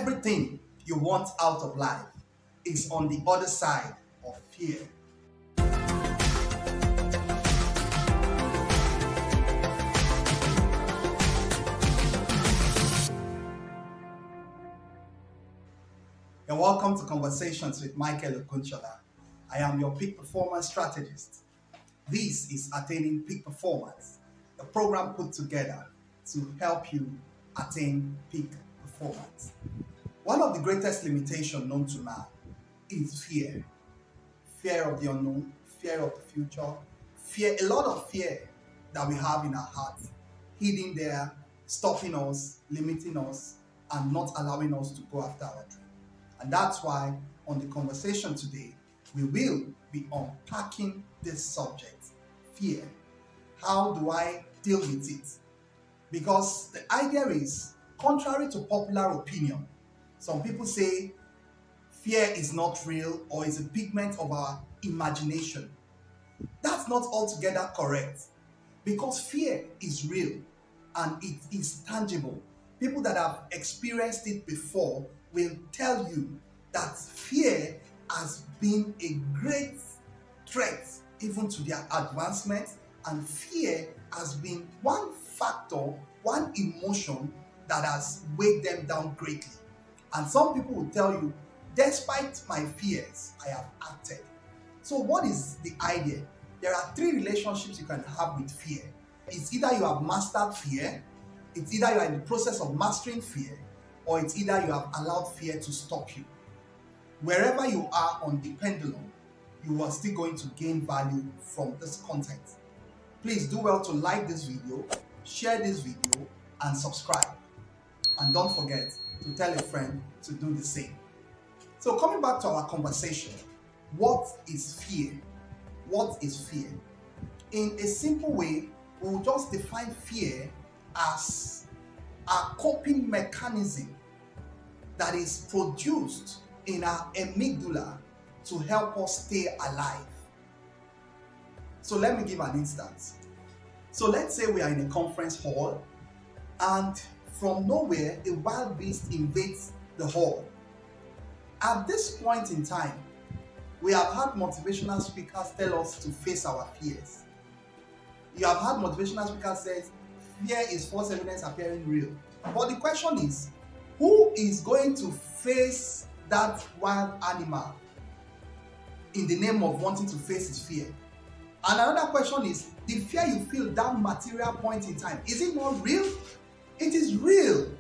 Everything you want out of life is on the other side of fear. And welcome to Conversations with Ogunshola. I am your peak performance strategist. This is Attaining Peak Performance, a program put together to help you attain peak performance. One of the greatest limitations known to man is fear. Fear of the unknown, fear of the future, a lot of fear that we have in our hearts, hidden there, stopping us, limiting us, and not allowing us to go after our dream. And that's why on the conversation today, we will be unpacking this subject, fear. How do I deal with it? Because the idea is, contrary to popular opinion, some people say fear is not real or is a pigment of our imagination. That's not altogether correct, because fear is real and it is tangible. People that have experienced it before will tell you that fear has been a great threat even to their advancement, and fear has been one factor, one emotion that has weighed them down greatly. And some people will tell you, despite my fears, I have acted. So what is the idea? There are three relationships you can have with fear. It's either you have mastered fear, it's either you are in the process of mastering fear, or it's either you have allowed fear to stop you. Wherever you are on the pendulum, you are still going to gain value from this content. Please do well to like this video, share this video, and subscribe. And don't forget to tell a friend to do the same. So coming back to our conversation, what is fear? What is fear? In a simple way, we'll just define fear as a coping mechanism that is produced in our amygdala to help us stay alive. So let me give an instance. So let's say we are in a conference hall and from nowhere a wild beast invades the hall. At this point in time, we have had motivational speakers tell us to face our fears. You have had motivational speakers say, fear is false evidence appearing real. But the question is, who is going to face that wild animal in the name of wanting to face his fear? And another question is, the fear you feel that material point in time, is it not real? It is real.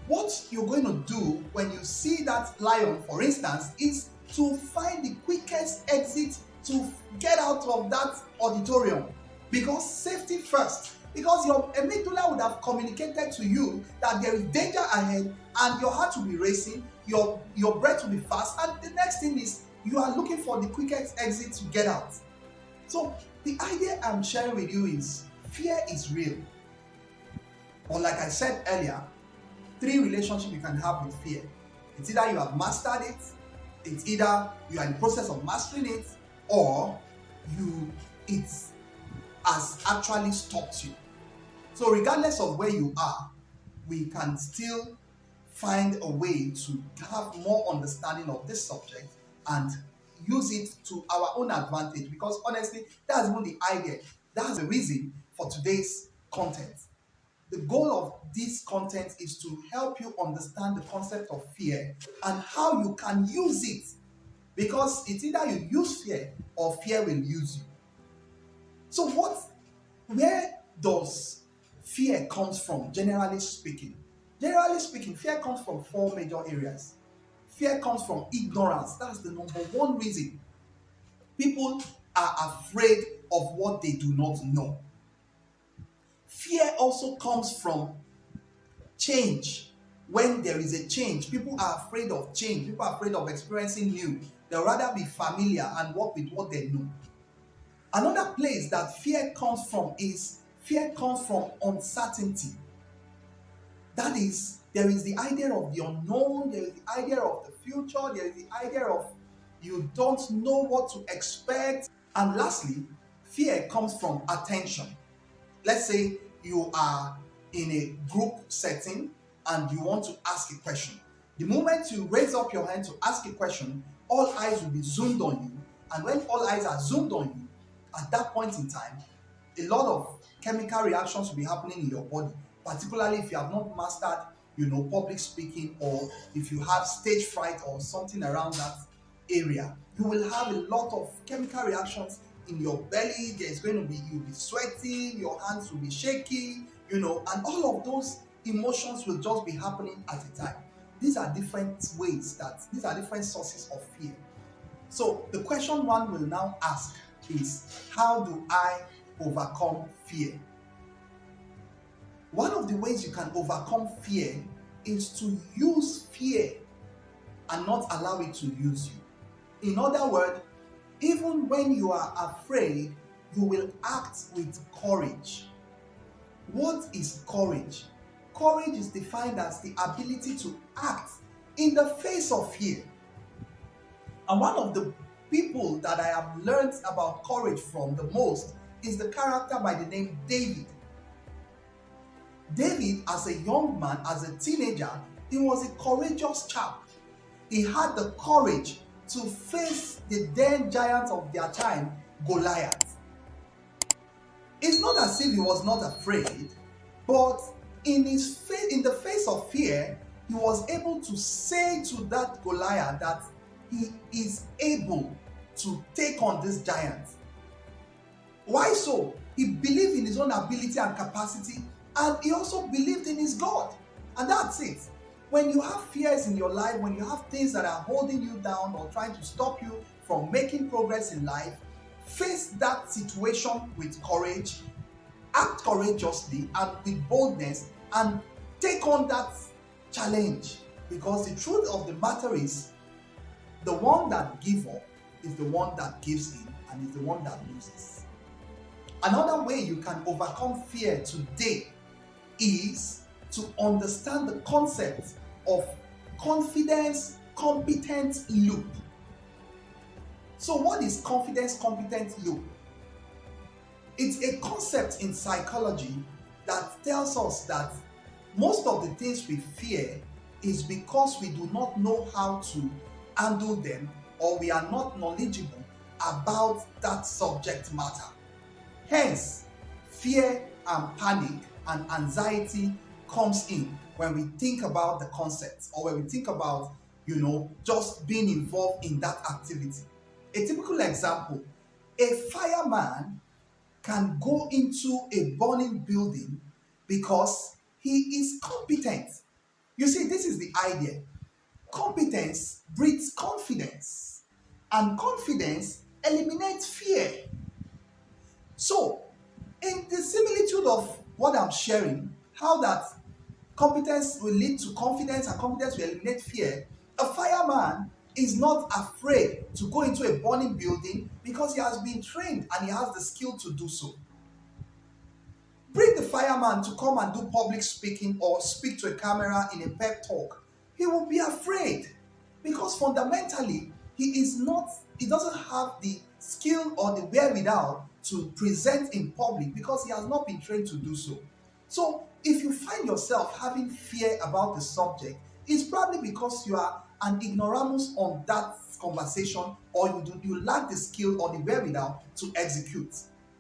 What you're going to do when you see that lion, for instance, is to find the quickest exit to get out of that auditorium. Because safety first. Because your amygdala would have communicated to you that there is danger ahead and your heart will be racing, your breath will be fast, and the next thing is you are looking for the quickest exit to get out. So the idea I'm sharing with you is fear is real. But like I said earlier, three relationships you can have with fear. It's either you have mastered it, it's either you are in the process of mastering it, or it has actually stopped you. So regardless of where you are, we can still find a way to have more understanding of this subject and use it to our own advantage, because honestly, that's even the idea. That's the reason for today's content. The goal of this content is to help you understand the concept of fear and how you can use it, because it's either you use fear or fear will use you. So where does fear comes from, generally speaking? Generally speaking, fear comes from four major areas. Fear comes from ignorance. That's the number one reason. People are afraid of what they do not know. Fear also comes from change. When there is a change, people are afraid of change. People are afraid of experiencing new. They'll rather be familiar and work with what they know. Another place that fear comes from is fear comes from uncertainty. That is, there is the idea of the unknown, there is the idea of the future, there is the idea of you don't know what to expect. And lastly, fear comes from attention. Let's say you are in a group setting and you want to ask a question. The moment you raise up your hand to ask a question, all eyes will be zoomed on you. And when all eyes are zoomed on you, at that point in time, a lot of chemical reactions will be happening in your body, particularly if you have not mastered, public speaking, or if you have stage fright or something around that area. You will have a lot of chemical reactions in your belly. There's going to be, you'll be sweating, your hands will be shaking, and all of those emotions will just be happening at a time. These are different sources of fear. So the question one will now ask is, how do I overcome fear? One of the ways you can overcome fear is to use fear and not allow it to use you. In other words, even when you are afraid, you will act with courage. What is courage? Courage is defined as the ability to act in the face of fear. And one of the people that I have learned about courage from the most is the character by the name David. David, as a young man, as a teenager, he was a courageous chap. He had the courage to face the then giant of their time, Goliath. It's not as if he was not afraid, but in the face of fear, he was able to say to that Goliath that he is able to take on this giant. Why so? He believed in his own ability and capacity, and he also believed in his God. And that's it. When you have fears in your life, when you have things that are holding you down or trying to stop you from making progress in life, face that situation with courage, act courageously and with boldness, and take on that challenge. Because the truth of the matter is, the one that gives up is the one that gives in, and is the one that loses. Another way you can overcome fear today is to understand the concept of confidence competence loop. So what is confidence competence loop? It's a concept in psychology that tells us that most of the things we fear is because we do not know how to handle them, or we are not knowledgeable about that subject matter. Hence, fear and panic and anxiety comes in when we think about the concept, or when we think about, just being involved in that activity. A typical example, a fireman can go into a burning building because he is competent. You see, this is the idea. Competence breeds confidence, and confidence eliminates fear. So, in the similitude of what I'm sharing, how that competence will lead to confidence and confidence will eliminate fear, a fireman is not afraid to go into a burning building because he has been trained and he has the skill to do so. Bring the fireman to come and do public speaking or speak to a camera in a pep talk. He will be afraid because fundamentally he doesn't have the skill or the wherewithal to present in public because he has not been trained to do so. So if you find yourself having fear about the subject, it's probably because you are an ignoramus on that conversation, or you lack the skill or the wherewithal to execute.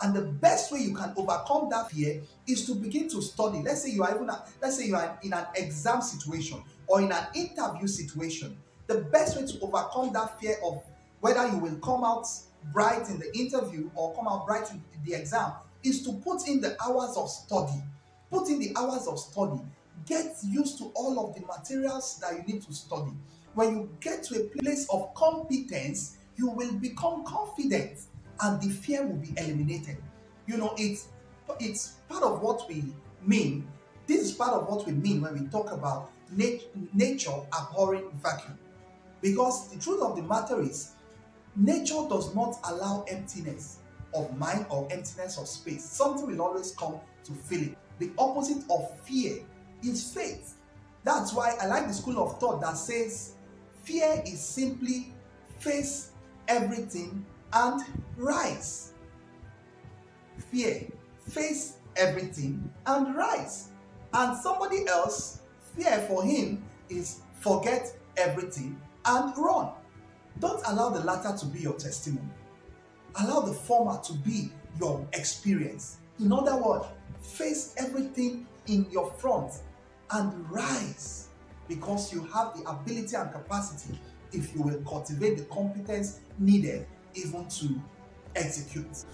And the best way you can overcome that fear is to begin to study. Let's say you are in an exam situation or in an interview situation. The best way to overcome that fear of whether you will come out bright in the interview or come out bright in the exam is to put in the hours of study. Put in the hours of study. Get used to all of the materials that you need to study. When you get to a place of competence, you will become confident and the fear will be eliminated. It's part of what we mean. This is part of what we mean when we talk about nature abhorring vacuum. Because the truth of the matter is, nature does not allow emptiness of mind or emptiness of space. Something will always come to fill it. The opposite of fear is faith. That's why I like the school of thought that says fear is simply face everything and rise. Fear, face everything and rise. And somebody else, fear for him is forget everything, and run. Don't allow the latter to be your testimony. Allow the former to be your experience. In other words, face everything in your front and rise, because you have the ability and capacity if you will cultivate the competence needed even to execute.